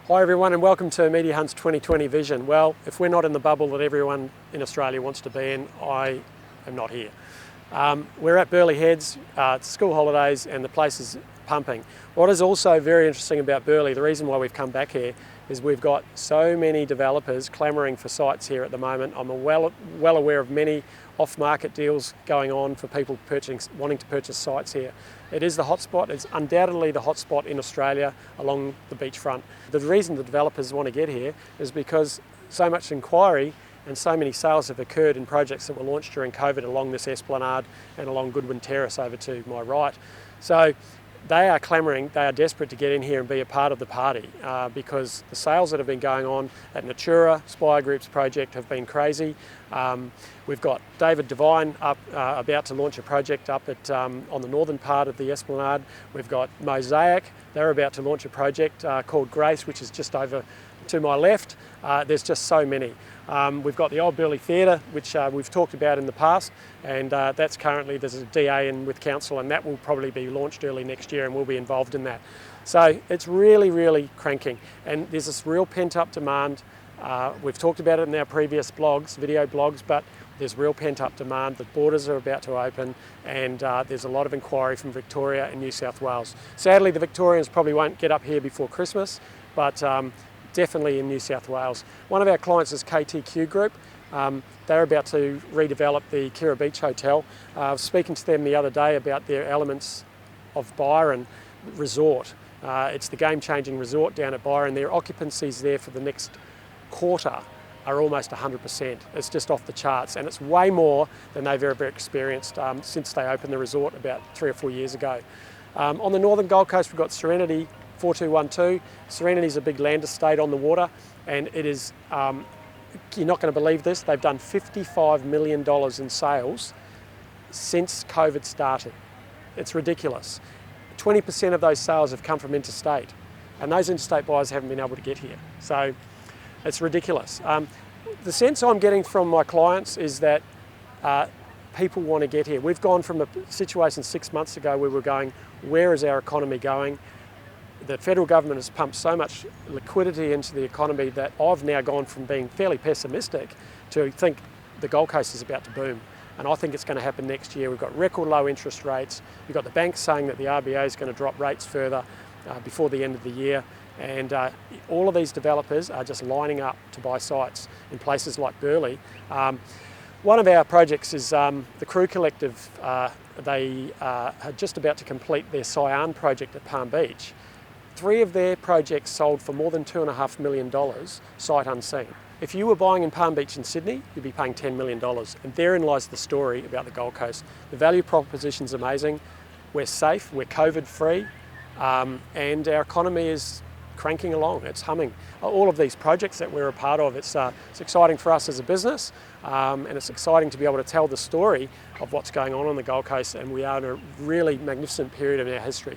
Hi everyone and welcome to Media Hunt's 2020 Vision. Well, if we're not in the bubble that everyone in Australia wants to be in, I am not here. We're at Burleigh Heads, it's school holidays and the place is pumping. What is also very interesting about Burleigh, the reason why we've come back here, is we've got so many developers clamouring for sites here at the moment. I'm well aware of many off-market deals going on for people wanting to purchase sites here. It is the hotspot. It's undoubtedly the hotspot in Australia along the beachfront. The reason the developers want to get here is because so much inquiry and so many sales have occurred in projects that were launched during COVID along this esplanade and along Goodwin Terrace over to my right. So they are clamouring, they are desperate to get in here and be a part of the party because the sales that have been going on at Natura, Spire Group's project, have been crazy. We've got David Devine up about to launch a project up at on the northern part of the esplanade. We've got Mosaic, they're about to launch a project called Grace, which is just over to my left. There's just so many. We've got the Old Burleigh Theatre, which we've talked about in the past, and that's currently, there's a DA in with council, and that will probably be launched early next year and we'll be involved in that. So it's really cranking, and there's this real pent-up demand. We've talked about it in our previous blogs, video blogs, but there's real pent-up demand. The borders are about to open, and there's a lot of inquiry from Victoria and New South Wales. Sadly, the Victorians probably won't get up here before Christmas, but definitely in New South Wales. One of our clients is KTQ Group. They're about to redevelop the Kira Beach Hotel. I was speaking to them the other day about their Elements of Byron resort. It's the game-changing resort down at Byron. Their occupancies there for the next quarter are almost 100%. It's just off the charts, and it's way more than they've ever experienced since they opened the resort about 3 or 4 years ago. On the northern Gold Coast, we've got Serenity 4212. Serenity is a big land estate on the water, and it is, you're not going to believe this, they've done $55 million in sales since COVID started. It's ridiculous. 20% of those sales have come from interstate, and those interstate buyers haven't been able to get here. So it's ridiculous. The sense I'm getting from my clients is that people want to get here. We've gone from a situation 6 months ago where we're going, where is our economy going? The federal government has pumped so much liquidity into the economy that I've now gone from being fairly pessimistic to think the Gold Coast is about to boom. And I think it's going to happen next year. We've got record low interest rates. We've got the banks saying that the RBA is going to drop rates further before the end of the year. And all of these developers are just lining up to buy sites in places like Burleigh. One of our projects is the Crew Collective. They are just about to complete their Cyan project at Palm Beach. 3 of their projects sold for more than $2.5 million, sight unseen. If you were buying in Palm Beach in Sydney, you'd be paying $10 million. And therein lies the story about the Gold Coast. The value proposition's amazing. We're safe, we're COVID-free, and our economy is cranking along, it's humming. All of these projects that we're a part of, it's exciting for us as a business, and it's exciting to be able to tell the story of what's going on the Gold Coast, and we are in a really magnificent period of our history.